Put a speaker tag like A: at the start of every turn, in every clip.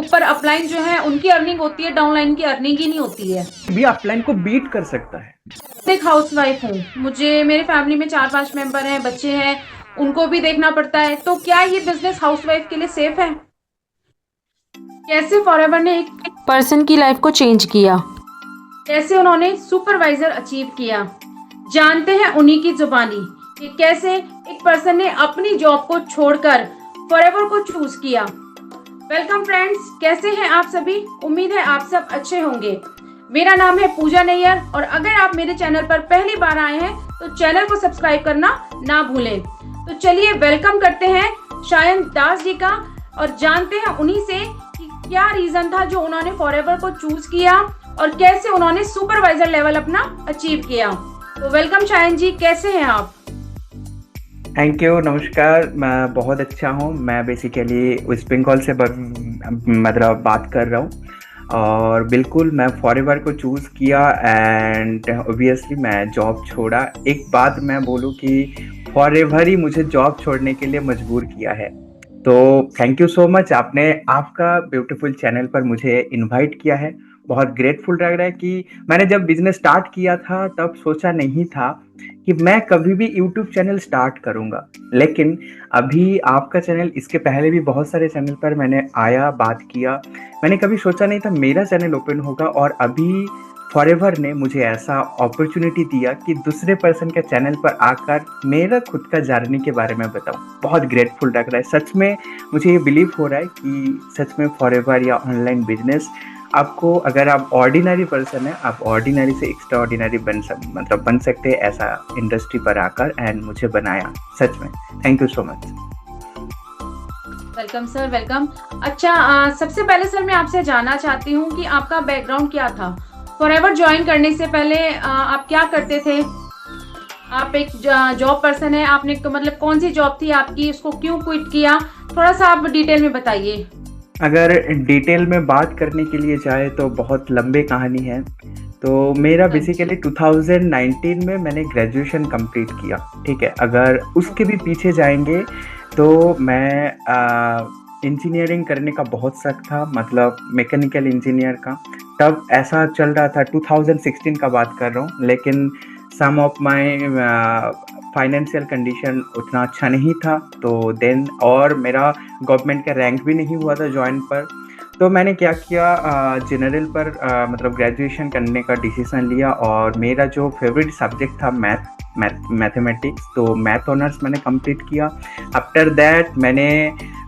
A: ऊपर अपलाइन जो है उनकी अर्निंग होती है, डाउनलाइन की अर्निंग ही नहीं होती है।
B: भी अपलाइन को बीट कर सकता है।
A: एक हाउस वाइफ हूँ, मुझे मेरे फैमिली में 4-5 मेंबर हैं, बच्चे हैं, उनको भी देखना पड़ता है। तो क्या ये बिजनेस हाउस वाइफ के लिए सेफ है? कैसे फॉरएवर ने एक पर्सन की लाइफ को चेंज किया, कैसे उन्होंने सुपरवाइजर अचीव किया, जानते हैं उन्हीं की जुबानी कि कैसे एक पर्सन ने अपनी जॉब को छोड़कर फॉरएवर को चूज किया। वेलकम फ्रेंड्स, कैसे हैं आप सभी? उम्मीद है आप सब अच्छे होंगे। मेरा नाम है पूजा नैयर और अगर आप मेरे चैनल पर पहली बार आए हैं तो चैनल को सब्सक्राइब करना ना भूलें। तो चलिए वेलकम करते हैं शायन दास जी का और जानते हैं उन्हीं से कि क्या रीजन था जो उन्होंने फॉरएवर को चूज किया और कैसे उन्होंने सुपरवाइजर लेवल अपना अचीव किया। तो वेलकम शायन जी, कैसे हैं आप?
B: थैंक यू, नमस्कार। मैं बहुत अच्छा हूँ। मैं बेसिकली वेस्ट बंगाल से मतलब बात कर रहा हूँ और बिल्कुल मैं फॉरएवर को चूज़ किया एंड ऑब्वियसली मैं जॉब छोड़ा। एक बात मैं बोलूँ कि फॉरएवर ही मुझे जॉब छोड़ने के लिए मजबूर किया है। तो थैंक यू सो मच, आपने आपका ब्यूटीफुल चैनल पर मुझे इनवाइट किया है। बहुत ग्रेटफुल लग रहा है कि मैंने जब बिजनेस स्टार्ट किया था तब सोचा नहीं था कि मैं कभी भी यूट्यूब चैनल स्टार्ट करूंगा, लेकिन अभी आपका चैनल, इसके पहले भी बहुत सारे चैनल पर मैंने आया, बात किया। मैंने कभी सोचा नहीं था मेरा चैनल ओपन होगा और अभी फॉरएवर ने मुझे ऐसा अपॉर्चुनिटी दिया कि दूसरे पर्सन के चैनल पर आकर मेरा खुद का जर्नी के बारे में बताऊं। बहुत ग्रेटफुल लग रहा है सच में। मुझे ये बिलीव हो रहा है कि सच में फॉरएवर या ऑनलाइन बिजनेस आपको, अगर आप ऑर्डिनरी पर्सन है, आप ऑर्डिनरी से एक्स्ट्रा ऑर्डिनरी बन सकते हैं ऐसा इंडस्ट्री पर आकर, एंड मुझे बनाया सच में। Thank you so much.
A: Welcome sir, welcome. अच्छा, सबसे पहले सर मैं आपसे जानना चाहती हूँ कि आपका बैकग्राउंड क्या था? फॉरएवर ज्वाइन करने से पहले आप क्या करते थे? आप एक जॉब पर्सन है, आपने मतलब कौन सी जॉब थी आपकी, उसको क्यों क्विट किया? थोड़ा सा आप डिटेल में बताइए।
B: अगर डिटेल में बात करने के लिए जाए तो बहुत लंबी कहानी है। तो मेरा
A: अच्छा।
B: बेसिकली 2019 में मैंने ग्रेजुएशन कंप्लीट किया, ठीक है। अगर उसके भी पीछे जाएंगे तो मैं इंजीनियरिंग करने का बहुत शौक था, मतलब मैकेनिकल इंजीनियर का। तब ऐसा चल रहा था, 2016 का बात कर रहा हूँ, लेकिन सम ऑफ माय फाइनेंशियल कंडीशन उतना अच्छा नहीं था। तो देन, और मेरा गवर्नमेंट का रैंक भी नहीं हुआ था जॉइन पर। तो मैंने क्या किया, जनरल पर मतलब ग्रेजुएशन करने का डिसीजन लिया और मेरा जो फेवरेट सब्जेक्ट था मैथमेटिक्स, तो मैथ ऑनर्स मैंने कंप्लीट किया। आफ्टर दैट मैंने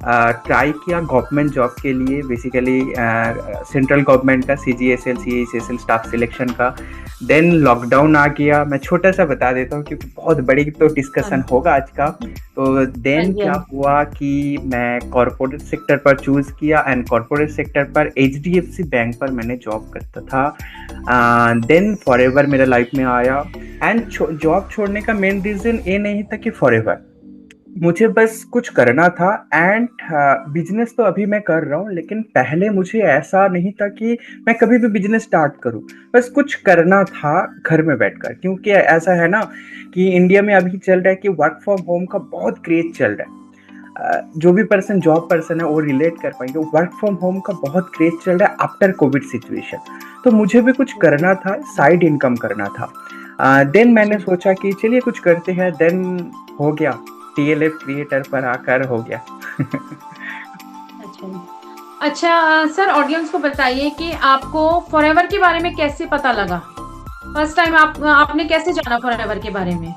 B: ट्राई किया गवर्नमेंट जॉब के लिए, बेसिकली सेंट्रल गवर्नमेंट का CGSL CHSL स्टाफ सिलेक्शन का। देन लॉकडाउन आ गया। मैं छोटा सा बता देता हूँ क्योंकि बहुत बड़ी तो
A: हाँ
B: डिस्कशन होगा आज का। तो
A: हाँ
B: देन
A: जी, हाँ
B: क्या
A: जी।
B: हुआ कि मैं कॉरपोरेट सेक्टर पर चूज़ किया एंड कॉरपोरेट सेक्टर पर HDFC बैंक पर मैंने जॉब करता था। देन फॉरएवर मेरे लाइफ में आया एंड जॉब छोड़ने का मेन रीज़न ये नहीं था कि फॉरएवर, मुझे बस कुछ करना था। एंड बिजनेस तो अभी मैं कर रहा हूँ, लेकिन पहले मुझे ऐसा नहीं था कि मैं कभी भी बिजनेस स्टार्ट करूँ। बस कुछ करना था घर में बैठकर, क्योंकि ऐसा है ना कि इंडिया में अभी चल रहा है कि वर्क फ्रॉम होम का बहुत क्रेज चल रहा है। जो भी पर्सन जॉब पर्सन है वो रिलेट कर पाएंगे, वर्क फ्रॉम होम का बहुत क्रेज चल रहा है आफ्टर कोविड सिचुएशन। तो मुझे भी कुछ करना था, साइड इनकम करना था। देन मैंने
A: अच्छा।
B: सोचा कि चलिए कुछ करते हैं। देन हो गया, TLF क्रिएटर पर आकर हो गया।
A: अच्छा। अच्छा, सर ऑडियंस को बताइए कि आपको फॉरएवर के बारे में कैसे पता लगा? फर्स्ट टाइम आपने कैसे जाना फॉरएवर के बारे में?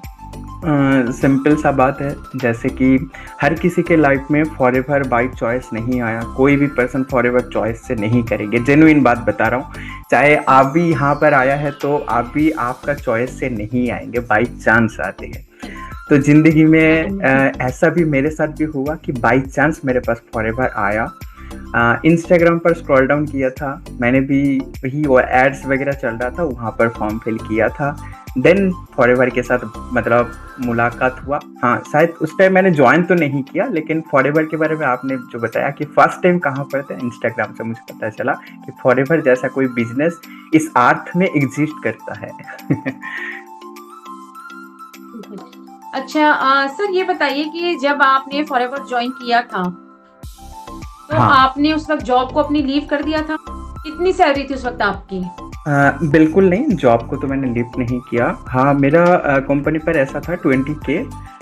B: सिंपल सा बात है, जैसे कि हर किसी के लाइफ में फॉरएवर बाई चॉइस नहीं आया। कोई भी पर्सन फॉरएवर चॉइस से नहीं करेंगे, जेन्युइन बात बता रहा हूँ। चाहे आप भी यहाँ पर आया है तो आप भी आपका चॉइस से नहीं आएंगे, बाई चांस आते हैं। तो जिंदगी में ऐसा भी मेरे साथ भी हुआ कि बाई चांस मेरे पास फॉरएवर आया। इंस्टाग्राम पर स्क्रॉल डाउन किया था मैंने भी, वही वो एड्स वगैरह चल रहा था, वहाँ पर फॉर्म फिल किया था। देन फॉरएवर के साथ मतलब मुलाकात हुआ। हाँ, शायद उस टाइम मैंने ज्वाइन तो नहीं किया, लेकिन फॉरएवर के बारे में आपने जो बताया कि फर्स्ट टाइम कहाँ पर थे, इंस्टाग्राम से मुझे पता चला कि फॉरएवर जैसा कोई बिजनेस इस अर्थ में एग्जिस्ट करता है।
A: अच्छा, सर ये बताइए कि जब आपने फॉरएवर ज्वाइन किया था तो
B: हाँ।
A: आपने उस वक़्त जॉब को अपनी लीव कर दिया था? कितनी सैलरी थी उस वक़्त आपकी?
B: बिल्कुल नहीं, जॉब को तो मैंने लिफ्ट नहीं किया। हाँ, मेरा कंपनी पर ऐसा था 20K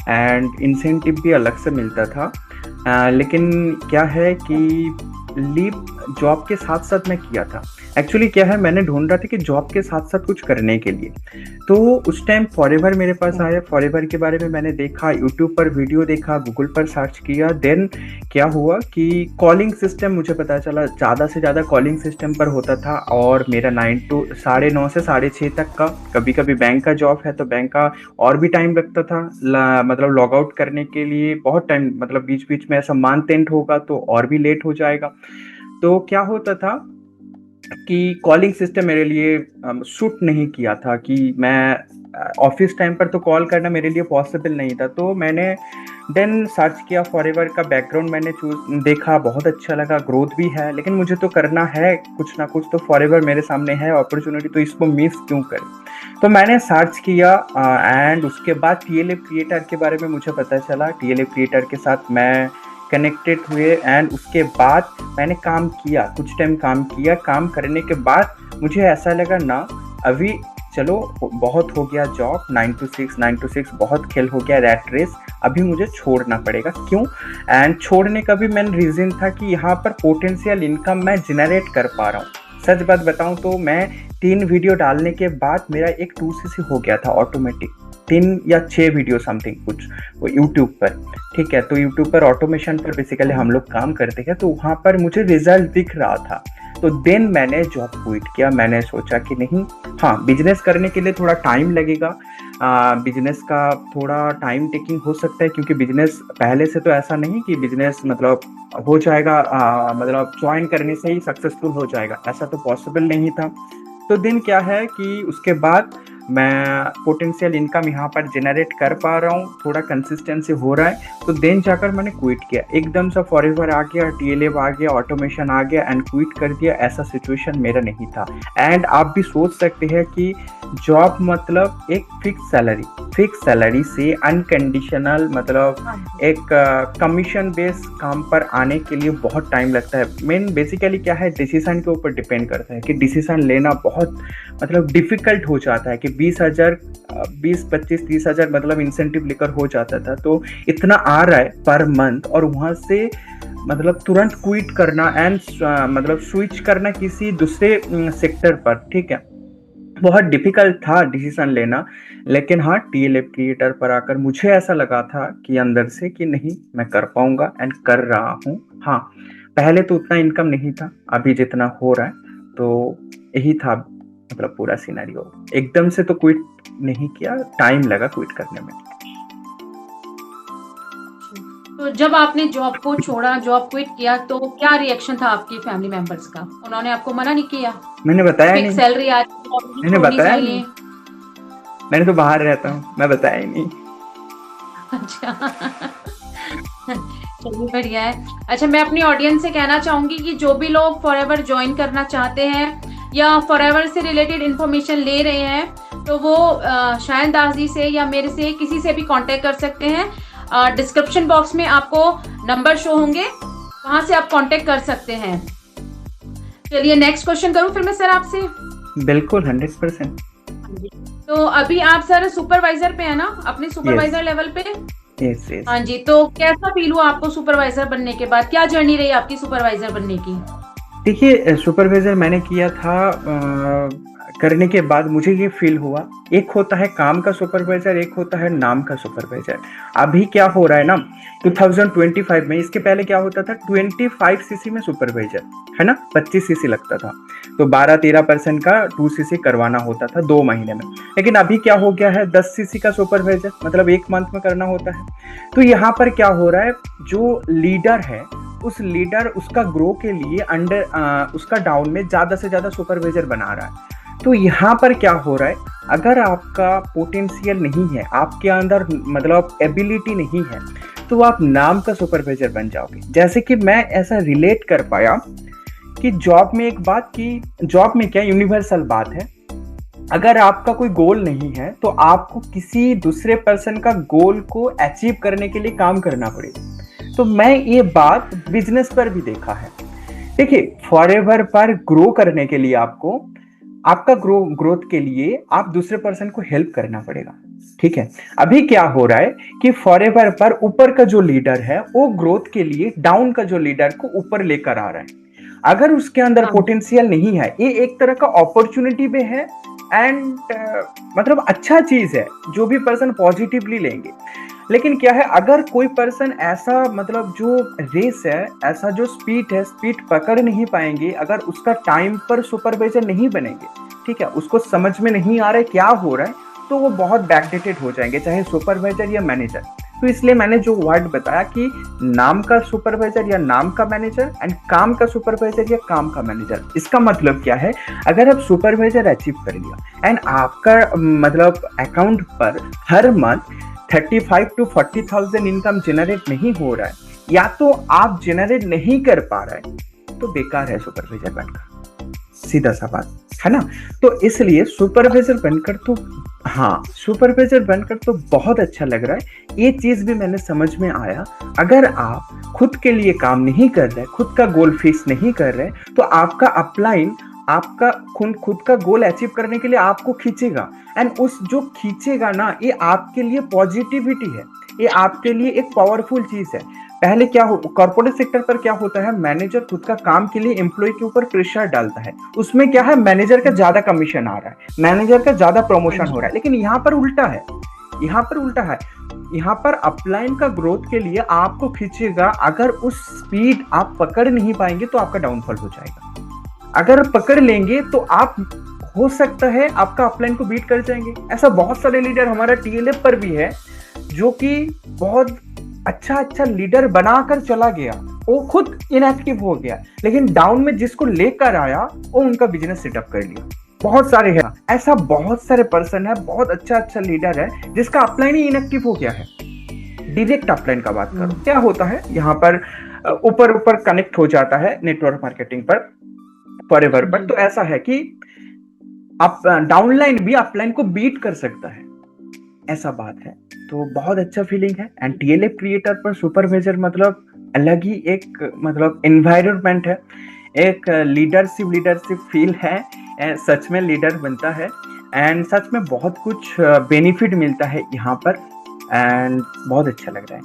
B: एंड इंसेंटिव भी अलग से मिलता था। लेकिन क्या है कि लीव जॉब के साथ-साथ मैं किया था। एक्चुअली क्या है, मैंने ढूँढ रहा था कि जॉब के साथ-साथ कुछ करने के लिए। तो उस टाइम फॉरएवर मेरे पास आया, फॉरएवर के बारे में मैंने देखा, यूट्यूब पर वीडियो देखा, गूगल पर सर्च किया। देन क्या हुआ कि कॉलिंग सिस्टम मुझे पता चला, ज़्यादा से ज़्यादा कॉलिंग सिस्टम पर होता था और मेरा 9 टू साढ़े 9 से साढ़े 6 तक का, कभी-कभी बैंक का जॉब है तो बैंक का और भी टाइम लगता था। मतलब लॉग आउट करने के लिए बहुत टाइम, मतलब बीच-बीच में ऐसा मंथ एंड होगा तो और भी लेट हो जाएगा। तो क्या होता था कि कॉलिंग सिस्टम मेरे लिए सूट नहीं किया था कि मैं ऑफिस टाइम पर तो कॉल करना मेरे लिए पॉसिबल नहीं था। तो मैंने देन सर्च किया फॉरएवर का, बैकग्राउंड मैंने देखा, बहुत अच्छा लगा, ग्रोथ भी है, लेकिन मुझे तो करना है कुछ ना कुछ, तो फॉरएवर मेरे सामने है अपॉर्चुनिटी, तो इसको मिस क्यों करें। तो मैंने सर्च किया एंड उसके बाद टीएलएफ क्रिएटर के बारे में मुझे पता चला। टीएलएफ क्रिएटर के साथ मैं कनेक्टेड हुए एंड उसके बाद मैंने काम किया, कुछ टाइम काम किया। काम करने के बाद मुझे ऐसा लगा ना, अभी चलो बहुत हो गया जॉब, 9 to 6 बहुत खेल हो गया, रैट रेस, अभी मुझे छोड़ना पड़ेगा। क्यों? एंड छोड़ने का भी मेन रीज़न था कि यहाँ पर पोटेंशियल इनकम मैं जनरेट कर पा रहा हूँ। सच बात बताऊँ तो मैं 3 वीडियो डालने के बाद मेरा एक 2cc हो गया था ऑटोमेटिक, 3 या 6 वीडियो समथिंग कुछ, वो यूट्यूब पर। ठीक है, तो यूट्यूब पर ऑटोमेशन पर बेसिकली हम लोग काम करते हैं, तो वहाँ पर मुझे रिजल्ट दिख रहा था। तो देन मैंने जॉब क्विट किया। मैंने सोचा कि नहीं, हाँ, बिजनेस करने के लिए थोड़ा टाइम लगेगा, बिजनेस का थोड़ा टाइम टेकिंग हो सकता है, क्योंकि बिजनेस पहले से तो ऐसा नहीं कि बिजनेस मतलब हो जाएगा, मतलब ज्वाइन करने से ही सक्सेसफुल हो जाएगा, ऐसा तो पॉसिबल नहीं था। तो दिन क्या है कि उसके बाद मैं पोटेंशियल इनकम यहाँ पर जनरेट कर पा रहा हूँ, थोड़ा कंसिस्टेंसी हो रहा है, तो देन जाकर मैंने क्विट किया। एकदम से फॉरएवर आ गया, टीएलएफ आ गया, ऑटोमेशन आ गया एंड क्विट कर दिया, ऐसा सिचुएशन मेरा नहीं था। एंड आप भी सोच सकते हैं कि जॉब मतलब एक फिक्स सैलरी से अनकंडीशनल, मतलब एक कमीशन बेस काम पर आने के लिए बहुत टाइम लगता है। मेन बेसिकली क्या है, डिसीजन के ऊपर डिपेंड करता है कि डिसीजन लेना बहुत मतलब डिफिकल्ट हो जाता है कि 20,000 20, 25, 30,000 मतलब इंसेंटिव लेकर हो जाता था, तो इतना आ रहा है पर मंथ, और वहाँ से मतलब तुरंत क्विट करना एंड मतलब स्विच करना किसी दूसरे सेक्टर पर, ठीक है, बहुत डिफिकल्ट था डिसीजन लेना। लेकिन हाँ, टीएलएफ क्रिएटर पर आकर मुझे ऐसा लगा था कि अंदर से कि नहीं, मैं कर पाऊंगा एंड कर रहा हूँ। हाँ, पहले तो उतना इनकम नहीं था, अभी जितना हो रहा है, तो यही था मतलब पूरा सिनेरियो। एकदम से तो क्विट नहीं किया, टाइम लगा क्विट करने में।
A: तो जब आपने जॉब को छोड़ा, जॉब क्विट किया, तो क्या रिएक्शन था आपके फैमिली मेंबर्स का? उन्होंने आपको मना नहीं किया
B: मैंने बताया
A: फिक्स
B: नहीं,
A: सैलरी आ रही है, जॉब नहीं
B: मैंने
A: छोड़नी
B: बताया
A: चाहिए?
B: नहीं, मैंने तो बाहर रहता हूँ, मैं बताया ही नहीं।
A: अच्छा। चलिए बढ़िया है। अच्छा, मैं अपनी ऑडियंस से कहना चाहूंगी कि जो भी लोग फॉरएवर ज्वाइन करना चाहते हैं या फॉरएवर से रिलेटेड इंफॉर्मेशन ले रहे हैं, तो वो शायन दास जी से या मेरे से किसी से भी कांटेक्ट कर सकते हैं। डिस्क्रिप्शन बॉक्स में आपको नंबर शो होंगे, वहां से आप कांटेक्ट कर सकते हैं। चलिए नेक्स्ट क्वेश्चन करूं फिर मैं सर आपसे?
B: बिल्कुल, 100%।
A: तो अभी आप सर सुपरवाइजर पे है ना, अपने सुपरवाइजर लेवल पे?
B: Yes yes.
A: हाँ जी, तो कैसा फील हुआ आपको सुपरवाइजर बनने के बाद? क्या जर्नी रही आपकी सुपरवाइजर बनने की?
B: देखिए, सुपरवाइजर मैंने किया था, करने के बाद मुझे ये फील हुआ, एक होता है काम का सुपरवाइजर, एक होता है नाम का सुपरवाइजर। अभी क्या हो रहा है ना, 2025 में, इसके पहले क्या होता था, 25cc में सुपरवाइजर है ना, 25cc लगता था, तो 12-13% का 2cc करवाना होता था 2 महीने में। लेकिन अभी क्या हो गया है, 10cc का सुपरवाइजर, मतलब 1 मंथ में करना होता है। तो यहाँ पर क्या हो रहा है, जो लीडर है उस लीडर उसका ग्रो के लिए अंडर उसका डाउन में ज़्यादा से ज़्यादा सुपरवाइजर बना रहा है। तो यहाँ पर क्या हो रहा है, अगर आपका पोटेंशियल नहीं है, आपके अंदर मतलब एबिलिटी नहीं है, तो आप नाम का सुपरवाइजर बन जाओगे। जैसे कि मैं ऐसा रिलेट कर पाया कि जॉब में एक बात की, जॉब में क्या यूनिवर्सल बात है, अगर आपका कोई गोल नहीं है तो आपको किसी दूसरे पर्सन का गोल को अचीव करने के लिए काम करना पड़ेगा। तो मैं ये बात बिजनेस पर भी देखा है। देखिए, फॉरएवर पर ग्रो करने के लिए आपको आपका ग्रोथ के लिए आप दूसरे पर्सन को हेल्प करना पड़ेगा। ठीक है, अभी क्या हो रहा है कि फॉरएवर पर ऊपर का जो लीडर है वो ग्रोथ के लिए डाउन का जो लीडर को ऊपर लेकर आ रहा है। अगर उसके अंदर
A: हाँ
B: पोटेंशियल नहीं है, ये एक तरह का अपॉर्चुनिटी भी है एंड मतलब अच्छा चीज है जो भी पर्सन पॉजिटिवली लेंगे। लेकिन क्या है, अगर कोई पर्सन ऐसा मतलब जो रेस है, ऐसा जो स्पीड है, स्पीड पकड़ नहीं पाएंगे, अगर उसका टाइम पर सुपरवाइजर नहीं बनेंगे, ठीक है, उसको समझ में नहीं आ रहा है क्या हो रहा है, तो वो बहुत बैकडेटेड हो जाएंगे, चाहे सुपरवाइजर या मैनेजर। तो इसलिए मैंने जो वर्ड बताया कि नाम का सुपरवाइजर या नाम का मैनेजर एंड काम का सुपरवाइजर या काम का मैनेजर, इसका मतलब क्या है, अगर आप सुपरवाइजर अचीव कर लिया एंड आपका मतलब अकाउंट पर हर मंथ 35 to 40,000 इनकम जनरेट नहीं हो रहा है, या तो आप जनरेट नहीं कर पा रहे हैं, तो बेकार है सुपरवाइजर बनकर, सीधा सा बात है ना। तो इसलिए सुपरवाइजर बनकर तो हाँ, सुपरवाइजर बनकर तो बहुत अच्छा लग रहा है। ये चीज भी मैंने समझ में आया, अगर आप खुद के लिए काम नहीं कर रहे, खुद का गोल फिक्स नहीं कर रहे, तो आपका अपलाइन आपका खुद का गोल अचीव करने के लिए आपको खींचेगा एंड उस जो खींचेगा ना, ये आपके लिए पॉजिटिविटी है, ये आपके लिए एक पावरफुल चीज है। पहले क्या हो, कॉर्पोरेट सेक्टर पर क्या होता है, मैनेजर खुद का काम के लिए एम्प्लॉय के ऊपर प्रेशर डालता है, उसमें क्या है, मैनेजर का ज्यादा कमीशन आ रहा है, मैनेजर का ज्यादा प्रमोशन हो रहा है। लेकिन यहाँ पर उल्टा है, यहाँ पर उल्टा है, यहाँ पर अपलाइन का ग्रोथ के लिए आपको खींचेगा। अगर उस स्पीड आप पकड़ नहीं पाएंगे तो आपका डाउनफॉल हो जाएगा। अगर पकड़ लेंगे तो आप हो सकता है आपका अपलाइन को बीट कर जाएंगे। ऐसा बहुत सारे लीडर हमारा टीएलएफ पर भी है जो कि बहुत अच्छा लीडर बनाकर चला गया, वो खुद इनएक्टिव हो गया, लेकिन डाउन में जिसको लेकर आया वो उनका बिजनेस सेटअप कर लिया। बहुत सारे हैं ऐसा, बहुत सारे पर्सन है, बहुत अच्छा लीडर है जिसका अपलाइन ही इनएक्टिव हो गया है। डायरेक्ट अपलाइन का बात करो, क्या होता है यहाँ पर ऊपर कनेक्ट हो जाता है नेटवर्क मार्केटिंग पर, फॉरएवर पर। तो ऐसा है कि आप डाउनलाइन भी अपलाइन को बीट कर सकता है, ऐसा बात है। तो बहुत अच्छा फीलिंग है एंड टीएलएफ क्रिएटर पर सुपरवाइजर मतलब अलग ही एक मतलब एनवायरनमेंट है, एक लीडरशिप फील है, सच में लीडर बनता है एंड सच में बहुत कुछ बेनिफिट मिलता है यहाँ पर एंड बहुत अच्छा लग रहा है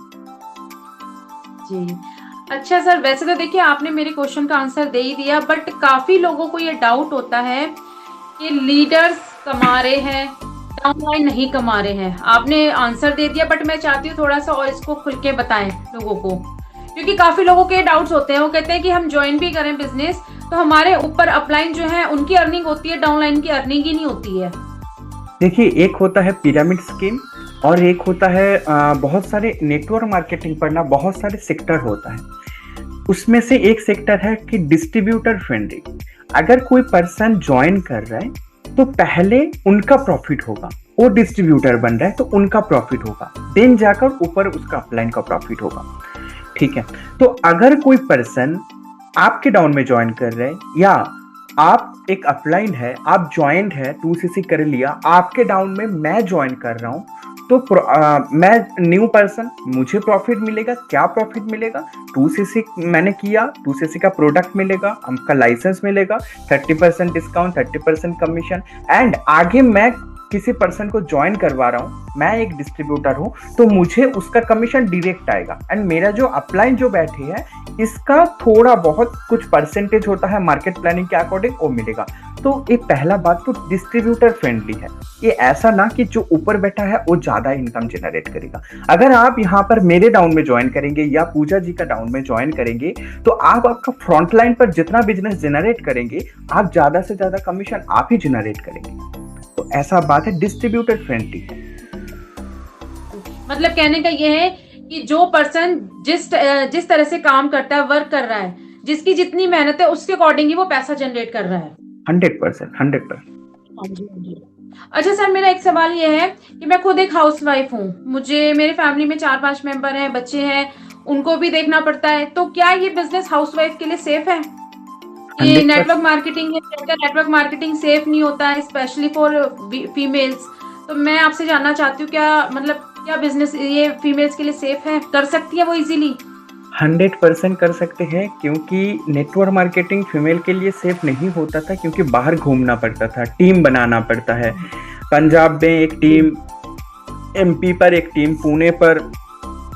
A: जी। अच्छा सर, वैसे तो देखिए आपने मेरे क्वेश्चन का आंसर दे ही दिया, बट काफी लोगों को ये डाउट होता है कि लीडर्स कमा रहे हैं, डाउनलाइन नहीं कमा रहे हैं। आपने आंसर दे दिया, बट मैं चाहती हूँ थोड़ा सा और इसको खुल के बताएं लोगों को, क्योंकि काफी लोगों के डाउट्स होते हैं। वो कहते हैं कि हम ज्वाइन भी करें बिजनेस तो हमारे ऊपर अपलाइन जो है उनकी अर्निंग होती है, डाउनलाइन की अर्निंग ही नहीं होती है।
B: देखिए, एक होता है पिरामिड स्कीम और एक होता है बहुत सारे नेटवर्क मार्केटिंग पर ना बहुत सारे सेक्टर होता है। उसमें से एक सेक्टर है कि डिस्ट्रीब्यूटर फ्रेंडली। अगर कोई पर्सन ज्वाइन कर रहा है तो पहले उनका प्रॉफिट होगा, वो डिस्ट्रीब्यूटर बन रहा है तो उनका प्रॉफिट होगा, देन जाकर ऊपर उसका अपलाइन का प्रॉफिट होगा। ठीक है, तो अगर कोई पर्सन आपके डाउन में ज्वाइन कर रहे हैं या आप एक अपलाइन है, आप ज्वाइंट है, 2cc कर लिया, आपके डाउन में मैं ज्वाइन कर रहा हूं, तो मैं न्यू पर्सन, मुझे प्रॉफिट मिलेगा। क्या प्रॉफिट मिलेगा, 2cc मैंने किया, 2cc का प्रोडक्ट मिलेगा, हमका लाइसेंस मिलेगा, 30% डिस्काउंट, 30% कमीशन एंड आगे मैं किसी पर्सन को ज्वाइन करवा रहा हूँ, मैं एक डिस्ट्रीब्यूटर हूँ, तो मुझे उसका कमीशन डायरेक्ट आएगा एंड मेरा जो अपलाइन जो बैठे है इसका थोड़ा बहुत कुछ परसेंटेज होता है मार्केट प्लानिंग के अकॉर्डिंग, वो मिलेगा। तो ये पहला बात तो डिस्ट्रीब्यूटर फ्रेंडली है। ये ऐसा ना कि जो ऊपर बैठा है वो ज्यादा इनकम जनरेट करेगा। अगर आप यहाँ पर मेरे डाउन में ज्वाइन करेंगे या पूजा जी का डाउन में ज्वाइन करेंगे तो आप आपका फ्रंट लाइन पर जितना बिजनेस जनरेट करेंगे, आप ज्यादा से ज्यादा कमीशन आप ही जनरेट करेंगे। तो ऐसा बात है, डिस्ट्रीब्यूटर फ्रेंडली है।
A: मतलब कहने का ये है कि जो पर्सन जिस तरह से काम करता है, वर्क कर रहा है, जिसकी जितनी मेहनत है उसके अकॉर्डिंग ही वो पैसा जनरेट कर रहा है।
B: 100%।
A: हाँ जी, हाँ जी। अच्छा सर, मेरा एक सवाल ये है कि मैं खुद एक हाउसवाइफ हूँ, मुझे मेरे फैमिली में 4-5 मेंबर हैं, बच्चे हैं, उनको भी देखना पड़ता है। तो क्या ये बिजनेस हाउसवाइफ के लिए सेफ है? ये
B: 100%।
A: नेटवर्क मार्केटिंग है, नेटवर्क मार्केटिंग सेफ नहीं होता है, स्पेशली फॉर फीमेल्स। तो मैं आपसे जानना चाहती हूँ, क्या मतलब क्या बिजनेस ये फीमेल्स के लिए सेफ है, कर सकती है वो इजीली?
B: 100% कर सकते हैं, क्योंकि नेटवर्क मार्केटिंग फीमेल के लिए सेफ नहीं होता था, क्योंकि बाहर घूमना पड़ता था, टीम बनाना पड़ता है। पंजाब में एक टीम, एमपी पर एक टीम, पुणे पर,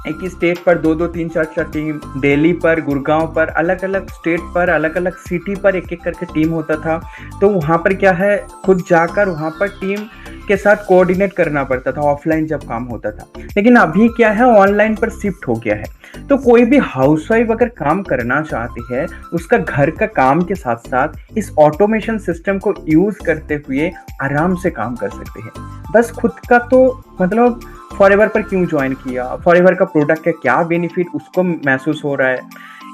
B: एक ही स्टेट पर दो दो तीन चार चार टीम, दिल्ली पर, गुड़गांव पर, अलग अलग स्टेट पर, अलग अलग सिटी पर एक एक करके टीम होता था। तो वहाँ पर क्या है, खुद जाकर वहाँ पर टीम के साथ कोऑर्डिनेट करना पड़ता था, ऑफलाइन जब काम होता था। लेकिन अभी क्या है, ऑनलाइन पर शिफ्ट हो गया है। तो कोई भी हाउसवाइफ अगर काम करना चाहती है, उसका घर का काम के साथ साथ इस ऑटोमेशन सिस्टम को यूज करते हुए आराम से काम कर सकते हैं। बस खुद का तो मतलब फॉरएवर पर क्यों ज्वाइन किया, फॉरएवर का प्रोडक्ट का क्या बेनिफिट उसको महसूस हो रहा है,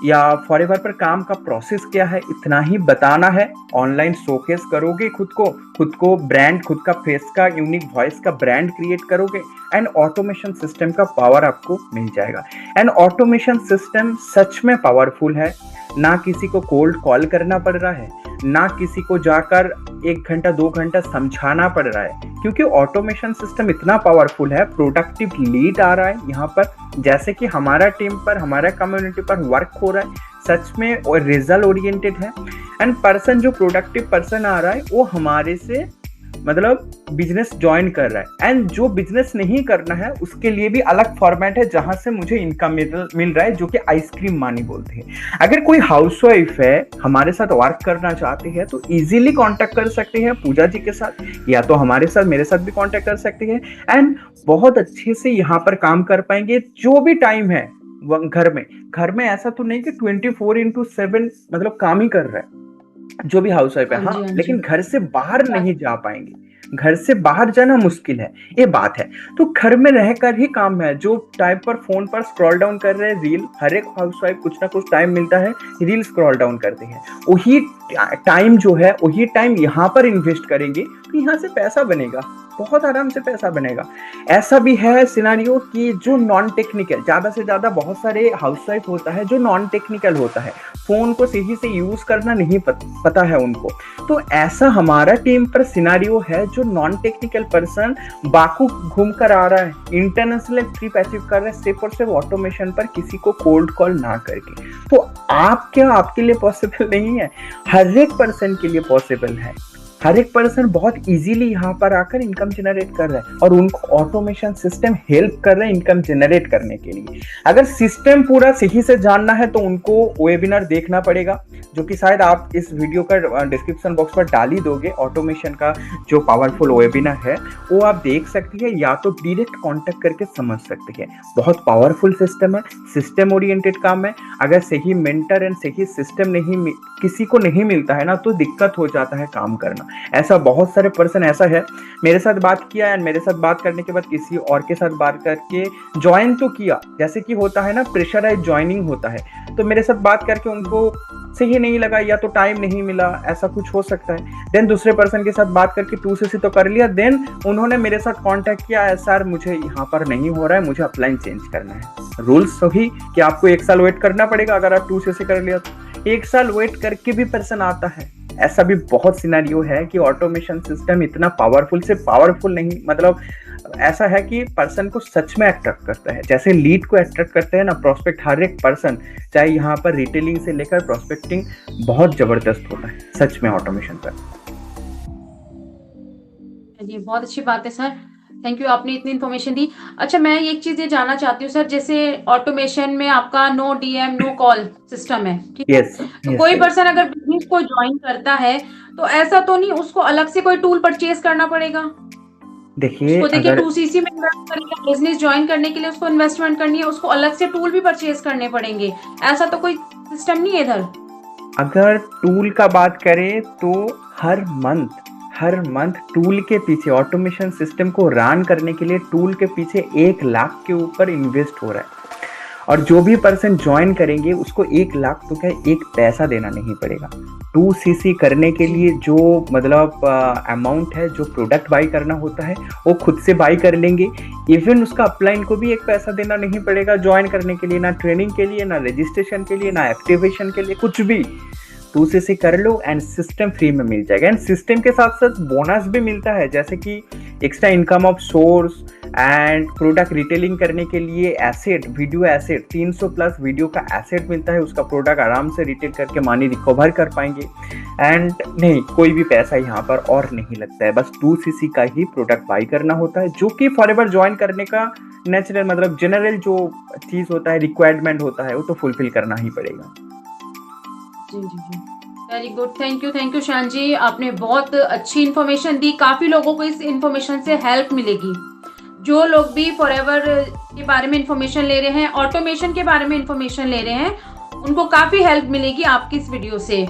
B: या फॉरएवर पर काम का प्रोसेस क्या है, इतना ही बताना है। ऑनलाइन शोकेस करोगे खुद को ब्रांड, खुद का फेस का यूनिक वॉइस का ब्रांड क्रिएट करोगे, एंड ऑटोमेशन सिस्टम का पावर आपको मिल जाएगा। एंड ऑटोमेशन सिस्टम सच में पावरफुल है। ना किसी को कोल्ड कॉल करना पड़ रहा है, ना किसी को जाकर 1 घंटा 2 घंटा समझाना पड़ रहा है, क्योंकि ऑटोमेशन सिस्टम इतना पावरफुल है। प्रोडक्टिव लीड आ रहा है यहाँ पर, जैसे कि हमारा टीम पर, हमारा कम्युनिटी पर वर्क हो रहा है, सच में और रिजल्ट ओरिएंटेड है। एंड पर्सन, जो प्रोडक्टिव पर्सन आ रहा है, वो हमारे से मतलब बिजनेस ज्वाइन कर रहा है। एंड जो बिजनेस नहीं करना है, उसके लिए भी अलग फॉर्मेट है, जहां से मुझे इनकम मिल रहा है, जो कि आइसक्रीम मानी बोलते हैं। अगर कोई हाउसवाइफ है, हमारे साथ वर्क करना चाहती है, तो इजीली कांटेक्ट कर सकते हैं पूजा जी के साथ, या तो हमारे साथ, मेरे साथ भी कांटेक्ट कर सकते हैं। एंड बहुत अच्छे से यहाँ पर काम कर पाएंगे। जो भी टाइम है घर में ऐसा तो नहीं कि 24/7 मतलब काम ही कर रहा है जो भी हाउस वाइफ है। हाँ, लेकिन घर से बाहर नहीं जा पाएंगे, घर से बाहर जाना मुश्किल है, ये बात है। तो घर में रहकर ही काम है। जो टाइम पर फोन पर स्क्रॉल डाउन कर रहे हैं रील, हर एक हाउस वाइफ कुछ ना कुछ टाइम मिलता है, रील स्क्रॉल डाउन करते हैं। वही टाइम जो है, वही टाइम यहाँ पर इन्वेस्ट करेंगे तो यहाँ से पैसा बनेगा, बहुत आराम से पैसा बनेगा। ऐसा भी है सिनारियो कि जो नॉन टेक्निकल, ज्यादा से ज्यादा बहुत सारे हाउसवाइफ होता है जो नॉन टेक्निकल होता है, फोन को सही से यूज करना नहीं पता है उनको। तो ऐसा हमारा टीम पर सिनारियो है, जो नॉन टेक्निकल पर्सन बाकू घूम कर आ रहा है, इंटरनेशनल ट्रिप अचीव कर रहा है, सिर्फ और सिर्फ ऑटोमेशन पर, किसी को कोल्ड कॉल ना करके। तो आपके लिए पॉसिबल नहीं है, हर एक पर्सन के लिए पॉसिबल है। हर एक पर्सन बहुत इजीली यहाँ पर आकर इनकम जनरेट कर रहा है, और उनको ऑटोमेशन सिस्टम हेल्प कर रहा है इनकम जनरेट करने के लिए। अगर सिस्टम पूरा सही से जानना है तो उनको वेबिनार देखना पड़ेगा, जो कि शायद आप इस वीडियो का डिस्क्रिप्शन बॉक्स पर डाल ही दोगे। ऑटोमेशन का जो पावरफुल वेबिनार है वो आप देख सकती है, या तो डायरेक्ट कांटेक्ट करके समझ सकते हैं। बहुत पावरफुल सिस्टम है, सिस्टम ओरिएंटेड काम है। अगर सही मेंटर एंड सही सिस्टम किसी को नहीं मिलता है ना, तो दिक्कत हो जाता है काम करना। ऐसा बहुत सारे पर्सन ऐसा है, मेरे साथ बात किया एंड मेरे साथ बात करने के बाद किसी और के साथ बात करके ज्वाइन तो किया, जैसे कि होता है ना प्रेशराइज ज्वाइनिंग होता है, तो मेरे साथ बात करके उनको सही नहीं लगा, या तो टाइम नहीं मिला, ऐसा कुछ हो सकता है। देन दूसरे पर्सन के साथ बात करके 2CC तो कर लिया, देन उन्होंने मेरे साथ कांटेक्ट किया, सर मुझे यहाँ पर नहीं हो रहा है, मुझे अपलाइन चेंज करना है। रूल्स सही कि आपको 1 साल वेट करना पड़ेगा, अगर आप 2CC कर लिया तो 1 साल वेट करके भी पर्सन आता है। ऐसा भी बहुत सिनेरियो है कि ऑटोमेशन सिस्टम इतना पावरफुल से पावरफुल नहीं, मतलब ऐसा है कि पर्सन को सच में अट्रैक्ट करता है, जैसे लीड को अट्रैक्ट करते हैं ना प्रोस्पेक्ट। हर एक पर्सन, चाहे यहाँ पर रिटेलिंग से लेकर प्रोस्पेक्टिंग, बहुत जबरदस्त होता है सच में ऑटोमेशन पर।
A: जी, बहुत अच्छी बात है सर, थैंक यू, आपने इतनी इन्फॉर्मेशन दी। अच्छा, मैं एक चीज ये जानना चाहती हूँ सर, जैसे ऑटोमेशन में आपका no DM no call system है, ठीक है? तो कोई पर्सन अगर बिजनेस को ज्वाइन करता है, तो ऐसा तो नहीं उसको अलग से कोई टूल परचेज करना पड़ेगा?
B: देखिए,
A: अगर 2CC में इन्वेस्ट करेगा, बिजनेस ज्वाइन करने के लिए उसको इन्वेस्टमेंट करनी है, उसको अलग से टूल भी परचेज करने पड़ेंगे, ऐसा तो कोई सिस्टम नहीं है इधर?
B: अगर टूल का बात करें तो हर मंथ टूल के पीछे, ऑटोमेशन सिस्टम को रन करने के लिए टूल के पीछे 1 लाख के ऊपर इन्वेस्ट हो रहा है। और जो भी पर्सन ज्वाइन करेंगे उसको 1 लाख तो क्या, 1 पैसा देना नहीं पड़ेगा। 2CC करने के लिए जो मतलब अमाउंट है, जो प्रोडक्ट बाई करना होता है, वो खुद से बाई कर लेंगे। इवन उसका अपलाइन को भी 1 पैसा देना नहीं पड़ेगा ज्वाइन करने के लिए, ना ट्रेनिंग के लिए, ना रजिस्ट्रेशन के लिए, ना एक्टिवेशन के लिए, कुछ भी। 2CC कर लो एंड सिस्टम फ्री में मिल जाएगा। एंड सिस्टम के साथ साथ बोनस भी मिलता है, जैसे कि extra income of source, and product retailing करने के लिए asset, video asset, 300 plus video का एसेट मिलता है, उसका प्रोडक्ट आराम से रिटेल करके मनी रिकवर कर पाएंगे। एंड नहीं, कोई भी पैसा यहाँ पर और नहीं लगता है, बस 2cc का ही प्रोडक्ट बाई करना होता है, जो कि फॉरएवर ज्वाइन करने का नेचुरल मतलब जनरल जो चीज़ होता है, रिक्वायरमेंट होता है, वो तो फुलफिल करना ही पड़ेगा।
A: जी जी जी, वेरी गुड, थैंक यू शान जी, आपने बहुत अच्छी इन्फॉर्मेशन दी। काफ़ी लोगों को इस इन्फॉर्मेशन से हेल्प मिलेगी। जो लोग भी फॉरएवर के बारे में इन्फॉर्मेशन ले रहे हैं, ऑटोमेशन के बारे में इन्फॉर्मेशन ले रहे हैं, उनको काफ़ी हेल्प मिलेगी आपकी इस वीडियो से।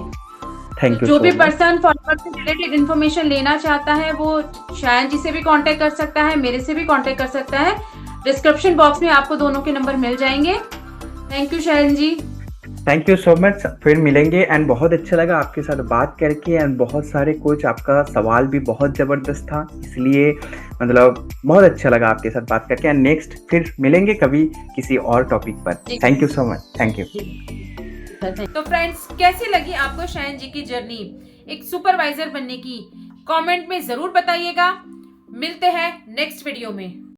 B: थैंक यू
A: जो
B: सो
A: भी
B: मच।
A: पर्सन फॉरएवर से रिलेटेड इन्फॉर्मेशन लेना चाहता है वो शायन जी से भी कांटेक्ट कर सकता है, मेरे से भी कांटेक्ट कर सकता है। डिस्क्रिप्शन बॉक्स में आपको दोनों के नंबर मिल जाएंगे। Thank you Shayan ji.
B: Thank you so much, फिर मिलेंगे। एंड बहुत अच्छा लगा आपके साथ बात करके, एंड बहुत सारे कुछ आपका सवाल भी बहुत ज़बरदस्त था, इसलिए मतलब बहुत अच्छा लगा आपके साथ बात करके। एंड नेक्स्ट फिर मिलेंगे कभी किसी और टॉपिक पर। Thank you so much, thank you.
A: तो फ्रेंड्स, कैसी लगी आपको शायन जी की जर्नी एक सुपरवाइजर बनने की? कमेंट में जरूर बताइएगा। मिलते हैं नेक्स्ट वीडियो में।